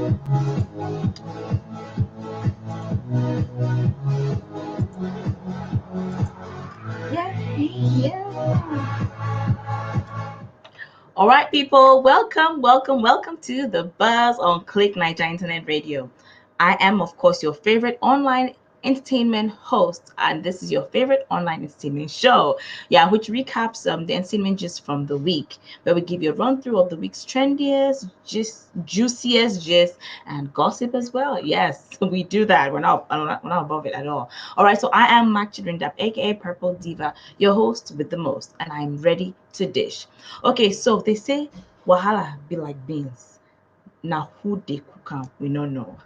Yeah. All right, people, welcome to the Buzz on Click Naija Internet Radio. I am, of course, your favorite online entertainment host, and this is your favorite online entertainment show, yeah, which recaps the entertainment gist from the week, where we give you a run through of the week's trendiest, juiciest gist, and gossip as well. Yes, we do that. We're not above it at all. All right, so I am Makcit, aka Purple Diva, your host with the most, and I'm ready to dish. Okay, so they say wahala be like beans. Now who they cook am? We don't know.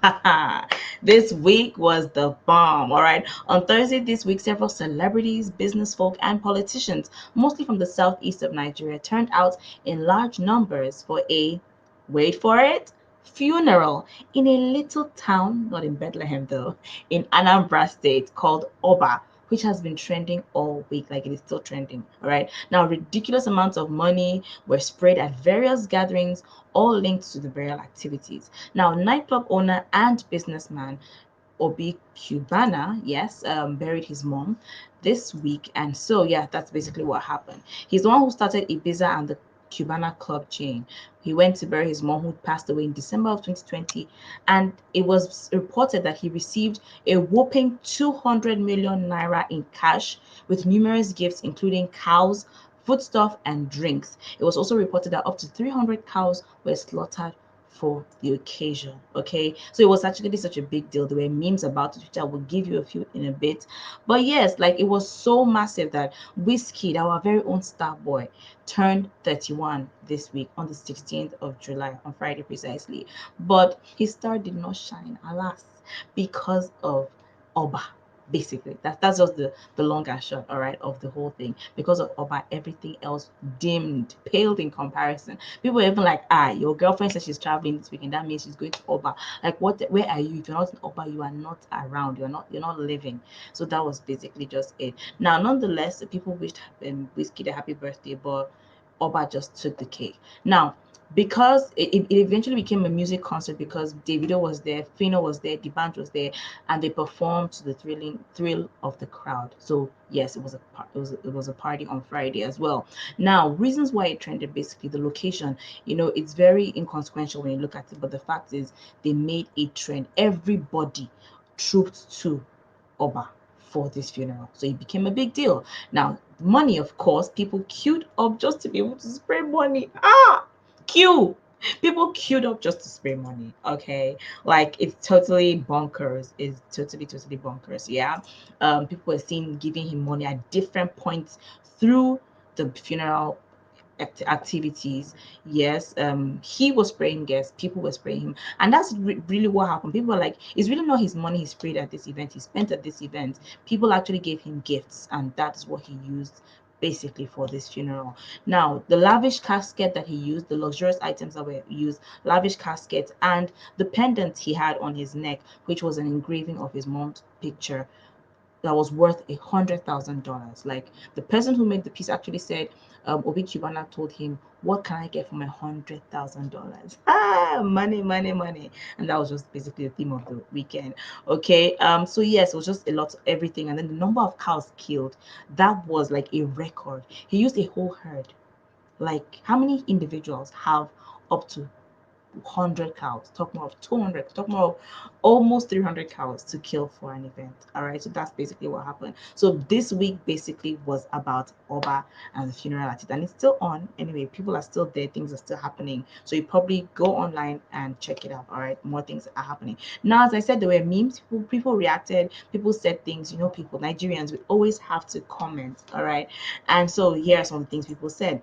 This week was the bomb. All right. On Thursday this week, several celebrities, business folk, and politicians, mostly from the southeast of Nigeria, turned out in large numbers for a, wait for it, funeral in a little town, not in Bethlehem though, in Anambra State called Oba, which has been trending all week, like it is still trending. All right. Now, ridiculous amounts of money were sprayed at various gatherings, all linked to the burial activities. Now, nightclub owner and businessman Obi Cubana, yes, buried his mom this week. And so, yeah, that's basically what happened. He's the one who started Ibiza and the Cubana club chain. He went to bury his mom, who passed away in December of 2020. And it was reported that he received a whopping 200 million naira in cash with numerous gifts, including cows, foodstuff, and drinks. It was also reported that up to 300 cows were slaughtered for the occasion. Okay, so it was actually such a big deal. There were memes about it, which I will give you a few in a bit. But yes, like it was so massive that Whiskey, our very own star boy, turned 31 this week on the 16th of July, on Friday precisely. But his star did not shine, alas, because of Oba. Basically, that's just the long and short, all right, of the whole thing. Because of Oba, everything else dimmed, paled in comparison. People were even like, your girlfriend says she's traveling this weekend. That means she's going to Oba. Like, what? Where are you? If you're not in Oba, you are not around. You're not living. So that was basically just it. Now, nonetheless, the people wished Whiskey a happy birthday, but Oba just took the cake. Now, because it eventually became a music concert because Davido was there, Fino was there, the band was there, and they performed to the thrill of the crowd. So yes, it was a party on Friday as well. Now, reasons why it trended, basically the location. It's very inconsequential when you look at it, but the fact is they made a trend. Everybody trooped to Oba for this funeral. So it became a big deal. Now, money, of course, people queued up just to be able to spray money. Queue. People queued up just to spray money. Okay. Like it's totally bonkers. It's totally bonkers. Yeah. People were seen giving him money at different points through the funeral activities. Yes, he was spraying guests, people were spraying him, and that's really what happened. People were like, it's really not his money he sprayed at this event, he spent at this event. People actually gave him gifts, and that's what he used basically for this funeral. Now, the lavish casket that he used, the luxurious items that were used, lavish casket, and the pendant he had on his neck, which was an engraving of his mom's picture, that was worth $100,000. Like the person who made the piece actually said, Obi Cubana told him, "What can I get for my $100,000?" Money, money, money, and that was just basically the theme of the weekend. Okay, so yes, it was just a lot of everything, and then the number of cows killed, that was like a record. He used a whole herd. Like how many individuals have up to 100 cows, talk more of 200, talk more of almost 300 cows to kill for an event. All right, so that's basically what happened. So this week basically was about Oba and the funeral at it, and it's still on. Anyway, people are still there, things are still happening. So you probably go online and check it out. All right, more things are happening. Now, as I said, there were memes, people reacted, people said things, people, Nigerians, we always have to comment. All right, and so here are some of the things people said.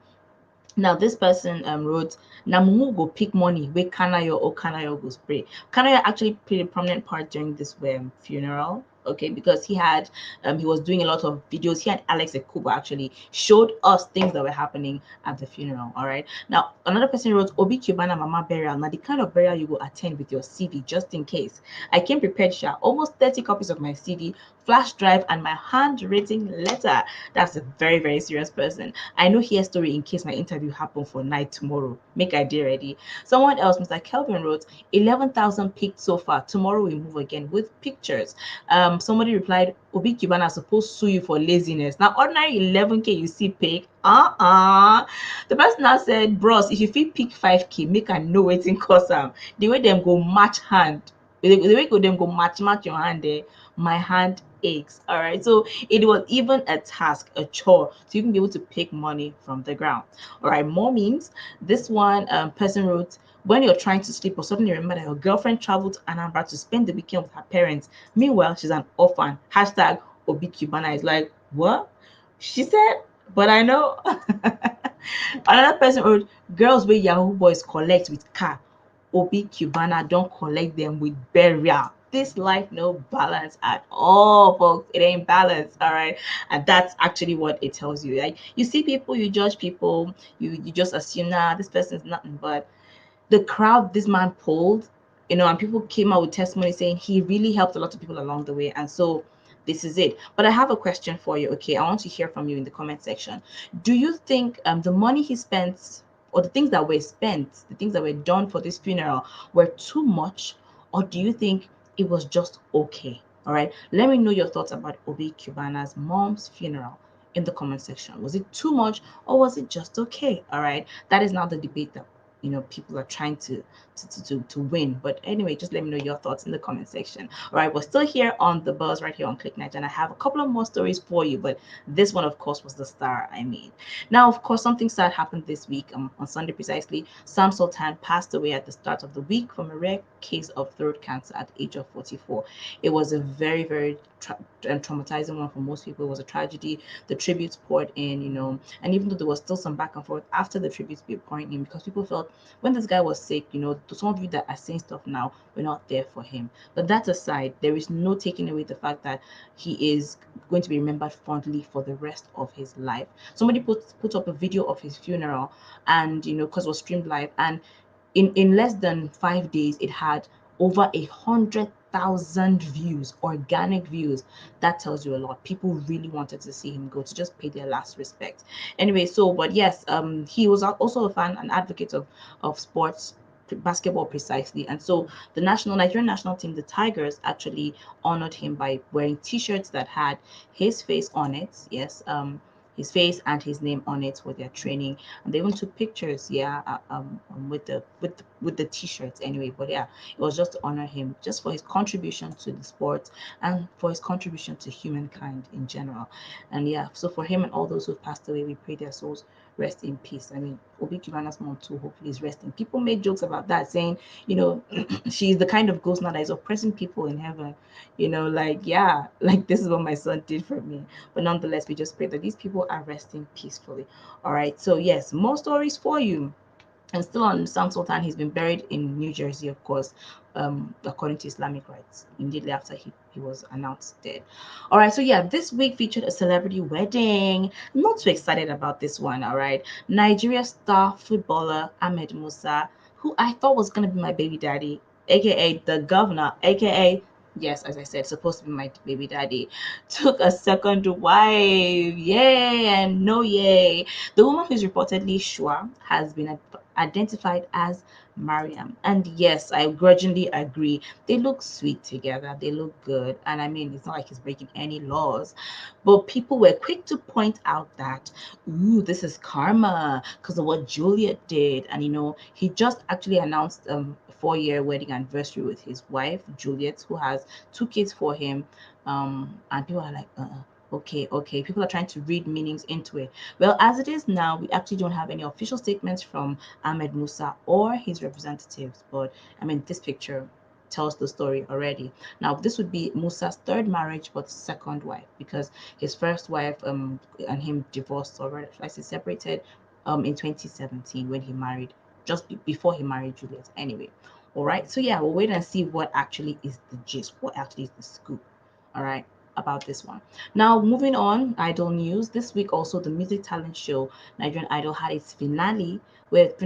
Now this person wrote, Namumu go pick money where Kanayo or Kanayo go spray. Kanayo actually played a prominent part during this funeral. Okay, because he was doing a lot of videos. He and Alex Ekuba actually showed us things that were happening at the funeral. All right. Now another person wrote, Obi Cubana Mama burial. Now the kind of burial you will attend with your CV just in case. I came prepared, Sha. Almost 30 copies of my CV, flash drive and my handwritten letter. That's a very, very serious person. I know here story in case my interview happen for night tomorrow. Make I day ready. Someone else, Mr. Kelvin wrote, 11,000 picked so far. Tomorrow we move again with pictures. Somebody replied, Obi Cubana supposed to sue you for laziness. Now, ordinary 11K you see pick. The person now said, bros, if you fit pick 5K, make I know wetin cause am. The way them go match hand, the way go them go match your hand there, my hand aches. All right. So it was even a task, a chore to even be able to pick money from the ground. All right. More means this one person wrote, when you're trying to sleep or suddenly remember that your girlfriend traveled to Anambra to spend the weekend with her parents. Meanwhile, she's an orphan. Hashtag Obi Cubana is like, what? She said, but I know. Another person wrote, girls wey Yahoo boys collect with car, Obi Cubana don't collect them with burial. This life no balance at all, folks. It ain't balanced, all right. And that's actually what it tells you. Like you see people, you judge people, you just assume nah, this person is nothing. But the crowd this man pulled, and people came out with testimony saying he really helped a lot of people along the way. And so this is it. But I have a question for you. Okay, I want to hear from you in the comment section. Do you think the money he spent or the things that were spent, the things that were done for this funeral were too much, or do you think it was just okay? All right, let me know your thoughts about Obi Cubana's mom's funeral in the comment section. Was it too much or was it just okay? All right, that is now the debate that people are trying to win. But anyway, just let me know your thoughts in the comment section. All right, we're still here on the buzz right here on Click Night, and I have a couple of more stories for you, but this one of course was the star I made. Now of course something sad happened this week, on Sunday precisely. Sam Sultan passed away at the start of the week from a rare case of throat cancer at the age of 44. It was a very, very traumatizing one for most people. It was a tragedy. The tributes poured in, and even though there was still some back and forth after the tributes were pouring in, because people felt when this guy was sick, some of you that are saying stuff now, we're not there for him. But that aside, there is no taking away the fact that he is going to be remembered fondly for the rest of his life. Somebody put up a video of his funeral, and because it was streamed live, and in less than 5 days, it had over 100,000 views, organic views. That tells you a lot. People really wanted to see him go, to just pay their last respect. Anyway, but yes, he was also a fan and advocate of sports, basketball precisely. And so the Nigerian national team, the Tigers, actually honored him by wearing T-shirts that had his face on it. Yes, his face and his name on it for their training, and they even took pictures, with the T-shirts anyway. But yeah, it was just to honor him, just for his contribution to the sport and for his contribution to humankind in general. And yeah, so for him and all those who passed away, we pray their souls rest in peace. I mean, Obi Kibana's mom too, hopefully is resting. People made jokes about that, saying, she's the kind of ghost now that is oppressing people in heaven. Like, yeah, like this is what my son did for me. But nonetheless, we just pray that these people are resting peacefully. All right. So yes, more stories for you. And still on Sam Sultan, he's been buried in New Jersey, of course, according to Islamic rites, immediately after he was announced dead. All right, so yeah, this week featured a celebrity wedding. I'm not too excited about this one, all right. Nigeria star footballer Ahmed Musa, who I thought was going to be my baby daddy, aka the governor, aka, yes, as I said, supposed to be my baby daddy, took a second wife. Yay and no yay. The woman who's reportedly Shua has been identified as Mariam. And yes, I grudgingly agree. They look sweet together. They look good. And I mean, it's not like he's breaking any laws. But people were quick to point out that, ooh, this is karma because of what Juliet did. And, he just actually announced a 4-year wedding anniversary with his wife, Juliet, who has 2 kids for him. And people are like, okay. People are trying to read meanings into it. Well, as it is now, we actually don't have any official statements from Ahmed Musa or his representatives. But I mean, this picture tells the story already. Now, this would be Musa's 3rd marriage, but 2nd wife, because his first wife and him divorced, or I say separated, in 2017 when he married, just before he married Juliet. Anyway, all right. So yeah, we'll wait and see what actually is the gist, what actually is the scoop. All right, about this one. Now, moving on, Idol news. This week also the music talent show Nigerian Idol had its finale with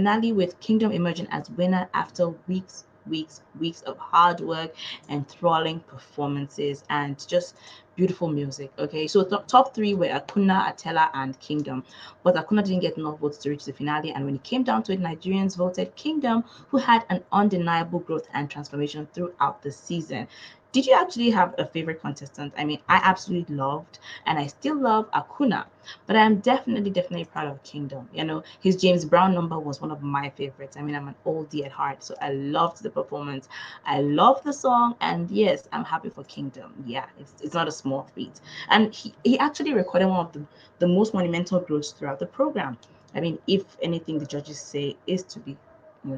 Kingdom emerging as winner after weeks weeks of hard work, enthralling performances, and just beautiful music. Okay, so the top three were Akuna, Atela, and Kingdom, but Akuna didn't get enough votes to reach the finale. And when it came down to it, Nigerians voted Kingdom, who had an undeniable growth and transformation throughout the season. Did you actually have a favorite contestant? I mean, I absolutely loved and I still love Akuna, but I'm definitely proud of Kingdom. You know, his James Brown number was one of my favorites. I mean, I'm an oldie at heart, so I loved the performance. I love the song, and yes, I'm happy for Kingdom. Yeah, it's not a small feat. And he actually recorded one of the most monumental growths throughout the program. I mean, if anything the judges say is to be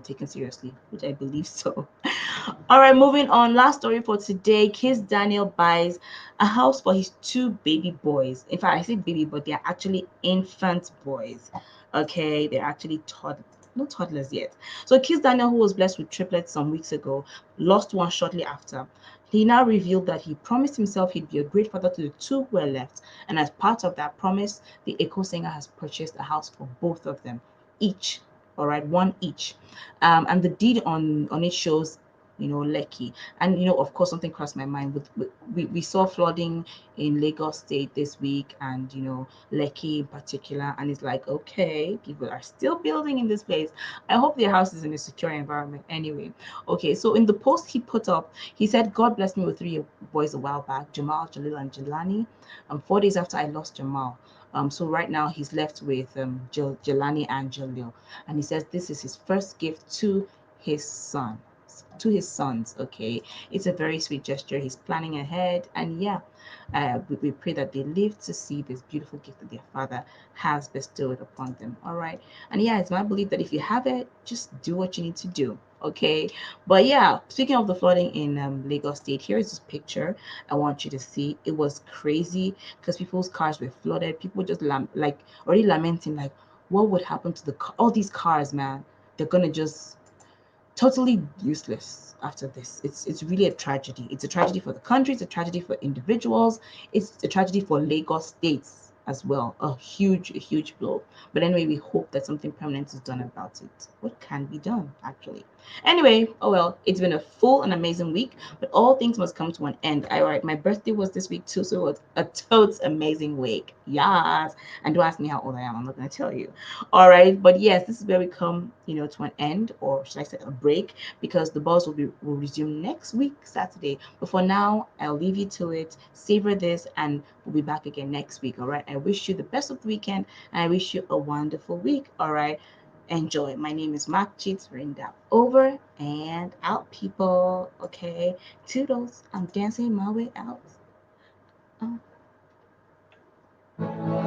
taken seriously, which I believe so. All right, moving on. Last story for today. Kiss Daniel buys a house for his two baby boys. In fact, I say baby, but they are actually infant boys. Okay, they're actually not toddlers yet. So Kiss Daniel, who was blessed with triplets some weeks ago, lost one shortly after. He now revealed that he promised himself he'd be a great father to the two who were left, and as part of that promise, the Echo singer has purchased a house for both of them, each. All right, one each. And the deed on it shows Lekki. And of course, something crossed my mind we saw flooding in Lagos State this week, and Lekki in particular, and it's like, okay, people are still building in this place. I hope their house is in a secure environment anyway. Okay, so in the post he put up, he said, God blessed me with three boys a while back, Jamal, Jalil, and Jelani. 4 days after I lost Jamal. So right now he's left with Jelani and Jalil, and he says this is his first gift his son to his sons. Okay, it's a very sweet gesture. He's planning ahead, and yeah, we pray that they live to see this beautiful gift that their father has bestowed upon them. All right, and yeah, it's my belief that if you have it, just do what you need to do. Okay, but yeah, speaking of the flooding in Lagos State, here is this picture I want you to see. It was crazy because people's cars were flooded. People just like already lamenting, like, what would happen to all these cars, man? They're gonna just totally useless after this. It's really a tragedy. It's a tragedy for the country. It's a tragedy for individuals. It's a tragedy for Lagos states as well. A huge blow. But anyway, we hope that something permanent is done about it. What can be done, actually? Anyway, oh well, it's been a full and amazing week, but all things must come to an end. All right, my birthday was this week too, so it was a totes amazing week. Yes. And don't ask me how old I am. I'm not gonna tell you. All right, but yes, this is where we come, to an end, or should I say a break, because the buzz will resume next week, Saturday. But for now, I'll leave you to it. Savor this, and we'll be back again next week. All right. I wish you the best of the weekend, and I wish you a wonderful week. All right. Enjoy. My name is Makcit. Ring that over and out, people. Okay. Toodles. I'm dancing my way out. Oh.